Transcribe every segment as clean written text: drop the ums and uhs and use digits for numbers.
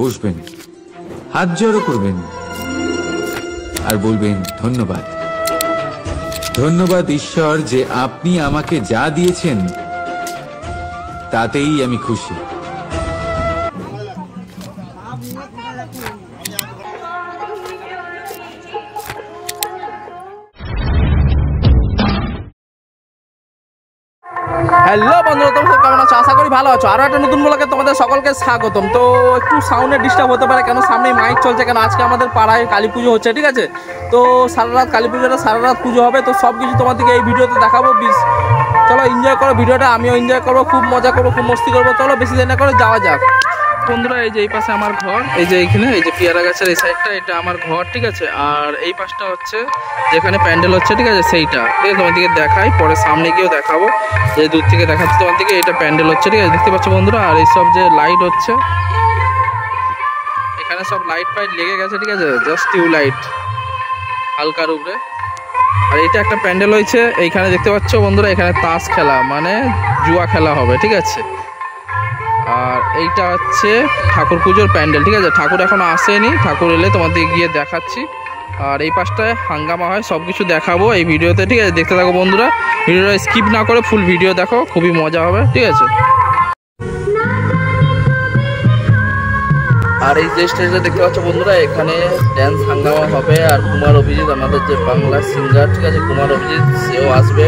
বসবেন, হাত জড়ো করবেন আর বলবেন ধন্যবাদ। ধন্যবাদ ঈশ্বর যে আপনি আমাকে যা দিয়েছেন তাতেই আমি খুশি। হ্যালো বন্ধুরা, তোমরা কেমন আছো? আশা করি ভালো আছো। আরো একটা নতুন ব্লগে তোমাদের সকলকে স্বাগতম। তো একটু সাউন্ডের ডিস্টার্ব হতে পারে, কেন সামনে মাইক চলছে, কেন আজকে আমাদের পাড়ায় কালী পুজো হচ্ছে, ঠিক আছে? তো সারা রাত কালী পুজোটা সারা রাত পুজো হবে, তো সব কিছু তোমাদেরকে এই ভিডিওতে দেখাবো। চলো এনজয় করো ভিডিওটা, আমিও এনজয় করবো, খুব মজা করবো, খুব মস্তি করবো। চলো বেশি দেরি না করে যাওয়া যাক। বন্ধুরা, এই যে এই পাশে আমার ঘর, এই যে এইখানে এই যে পেয়ারা গাছের এই সাইডটা, এটা আমার ঘর, ঠিক আছে? আর এই পাশটা হচ্ছে যেখানে প্যান্ডেল হচ্ছে, ঠিক আছে? সেইটা, ঠিক আছে? তোমার দিকে দেখাই, পরে সামনে গিয়েও দেখাবো। যে দূর থেকে দেখাচ্ছি তোমার দিকে, এটা প্যান্ডেল হচ্ছে, ঠিক আছে? দেখতে পাচ্ছ বন্ধুরা? আর এইসব যে লাইট হচ্ছে, এখানে সব লাইট ফাইট লেগে গেছে, ঠিক আছে? জাস্ট টিউব লাইট হালকার উপরে। আর এটা একটা প্যান্ডেল হয়েছে এইখানে, দেখতে পাচ্ছ বন্ধুরা? এখানে তাস খেলা মানে জুয়া খেলা হবে, ঠিক আছে? আর এইটা হচ্ছে ঠাকুর পুজোর প্যান্ডেল, ঠিক আছে? ঠাকুর এখনো আসেনি, ঠাকুর এলে তোমাদের গিয়ে দেখাচ্ছি। আর এই পাশটায় হাঙ্গামা হয়, সব কিছু দেখাবো এই ভিডিওতে, ঠিক আছে? দেখতে থাকো বন্ধুরা, ভিডিওটা স্কিপ না করে ফুল ভিডিও দেখো, খুবই মজা হবে, ঠিক আছে? আর এই যে স্টেজটা দেখতে পাচ্ছ বন্ধুরা, এখানে ড্যান্স হাঙ্গামা হবে। আর কুমার অভিজিৎ, আমাদের যে বাংলার সিঙ্গার, ঠিক আছে? কুমার অভিজিৎ, সেও আসবে।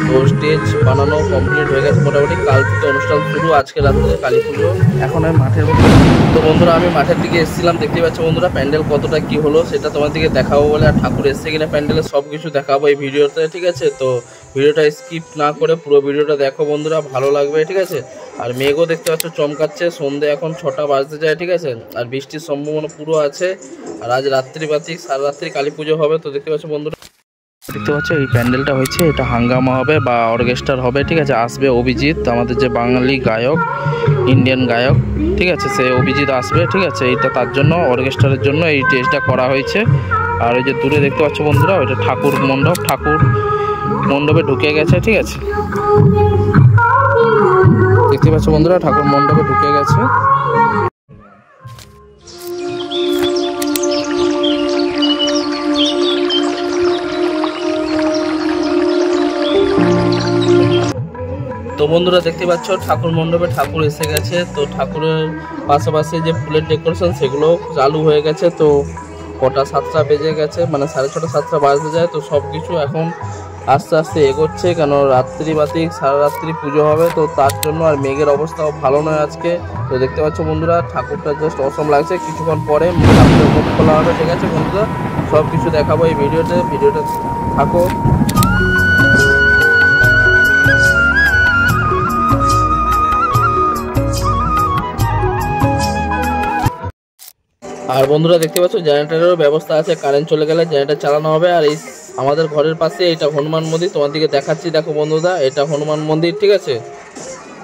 তো স্টেজ বানানো কমপ্লিট হয়ে গেছে মোটামুটি। কাল থেকে অনুষ্ঠান শুরু, আজকে রাত্রে কালী পুজো। এখন আমি মাঠের মধ্যে, তো বন্ধুরা আমি মাঠের দিকে এসেছিলাম। দেখতে পাচ্ছ বন্ধুরা প্যান্ডেল কতটা কি হলো সেটা তোমার দিকে দেখাবো বলে, আর ঠাকুর এসছে কিনা প্যান্ডেলে সব কিছু দেখাবো এই ভিডিওতে, ঠিক আছে? তো ভিডিওটা স্কিপ না করে পুরো ভিডিওটা দেখো বন্ধুরা, ভালো লাগবে, ঠিক আছে? আর মেঘও দেখতে পাচ্ছ চমকাচ্ছে, সন্ধ্যে এখন 6টা বাজতে যায়, ঠিক আছে? আর বৃষ্টির সম্ভাবনা পুরো আছে। আর আজ রাত্রিবাতিক সারা রাত্রি কালী পুজো হবে। তো দেখতে পাচ্ছ বন্ধুরা, দেখতে পাচ্ছ এই প্যান্ডেলটা হয়েছে, এটা হাঙ্গামা হবে বা অর্কেস্ট্রার হবে, ঠিক আছে? আসবে অভিজিৎ, আমাদের যে বাঙালি গায়ক, ইন্ডিয়ান গায়ক, ঠিক আছে? সে অভিজিৎ আসবে, ঠিক আছে? এইটা তার জন্য, অর্কেস্ট্রারের জন্য এই স্টেজটা করা হয়েছে। আর ওই যে দূরে দেখতে পাচ্ছ বন্ধুরা, ওইটা ঠাকুর মণ্ডপ, ঠাকুর মণ্ডপে ঢুকে গেছে, ঠিক আছে? দেখতে পাচ্ছ বন্ধুরা, ঠাকুর মণ্ডপে ঢুকে গেছে। তো বন্ধুরা দেখতে পাচ্ছ ঠাকুর মণ্ডপে ঠাকুর এসে গেছে। তো ঠাকুরের পাশাপাশি যে ফুলের ডেকোরেশন সেগুলো চালু হয়ে গেছে। তো কটা 7টা বেজে গেছে, মানে 6:30 7টা বাজতে যায়। তো সব কিছু এখন আস্তে আস্তে এগোচ্ছে, কেন রাত্রিবাতিক সারা রাত্রি পুজো হবে, তো তার জন্য। আর মেঘের অবস্থাও ভালো নয় আজকে। তো দেখতে পাচ্ছ বন্ধুরা ঠাকুরটা জাস্ট অসম লাগছে। কিছুক্ষণ পরে ঠাকুরের মুখ খোলা হবে, ঠিক আছে বন্ধুরা? সব কিছু দেখাবো এই ভিডিওটা থাকো। আর বন্ধুরা দেখতে পাচ্ছ জেনারেটরেরও ব্যবস্থা আছে, কারেন্ট চলে গেলে জেনারেটর চালানো হবে। আর এই আমাদের ঘরের পাশে এটা হনুমান মন্দির, তোমার দিকে দেখাচ্ছি, দেখো বন্ধুরা, এটা হনুমান মন্দির, ঠিক আছে?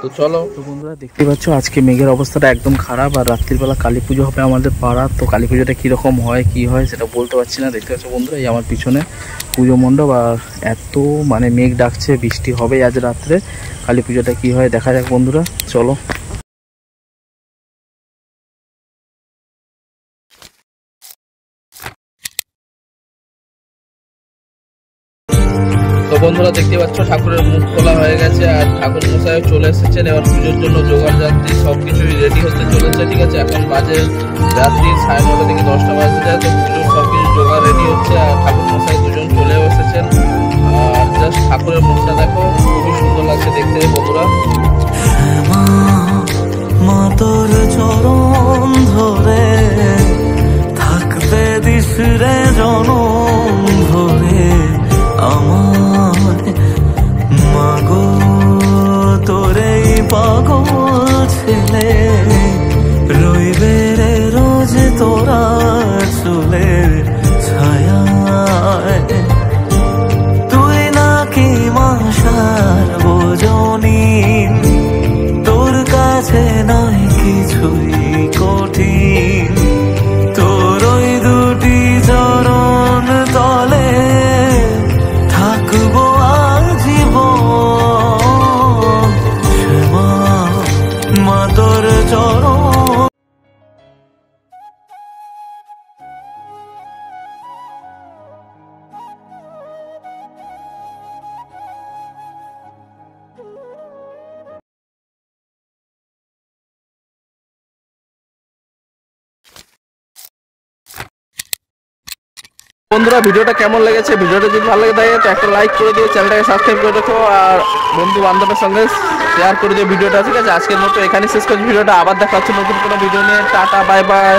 তো চলো। তো বন্ধুরা দেখতে পাচ্ছ আজকে মেঘের অবস্থাটা একদম খারাপ। আর রাত্রিবেলা কালী পুজো হবে আমাদের পাড়া। তো কালী পুজোটা কীরকম হয় কি হয় সেটা বলতে পারছি না। দেখতে পাচ্ছ বন্ধুরা, এই আমার পিছনে পুজো মণ্ডপ। আর এত মানে মেঘ ডাকছে, বৃষ্টি হবে আজ রাত্রে। কালী পুজোটা কী হয় দেখা যাক বন্ধুরা, চলো। তো বন্ধুরা দেখতে পাচ্ছ ঠাকুরের মুখ খোলা হয়ে গেছে, আর ঠাকুর মশাই চলে এসেছেন। এবার পুজোর জন্য জোগাড় যাত্রী সবকিছুই রেডি হতে চলেছে, ঠিক আছে? এখন বাজে রাত্রি 9:30 থেকে 10টা বাজতে যায়। তো পুজোর সবকিছু জোগাড় রেডি হচ্ছে, আর ঠাকুর মশাই দুজন চলেও এসেছেন। আর জাস্ট ঠাকুরের মুখটা দেখো, খুবই সুন্দর লাগছে দেখতে বন্ধুরা। মা তোর চরণ ধরে থাকতে দিস রে জনম ধরে আমার মাগো, তোরে পাগল ছেলে রইবে রে রোজ তোরা চুলের ছায়ায়। তুই নাকি মাসার বোঝনি, তোর কাছে নাই কিছুই কঠিন। তোর ওই দুটি চরণ তলে থাকবো আজীবন, মা তোর চরণ। বন্ধুরা ভিডিওটা কেমন লেগেছে, ভিডিওটা যদি ভালো লেগে থাকে তো একটা লাইক করে দিও, চ্যানেলটাকে সাবস্ক্রাইব করে রাখো আর বন্ধু বান্ধবের সঙ্গে শেয়ার করে দিও ভিডিওটা। ঠিক আছে, আজকের মতো এখানে শেষ করছি ভিডিওটা। আবার দেখা হচ্ছে নতুন কোনো ভিডিও নিয়ে। Tata, bye bye.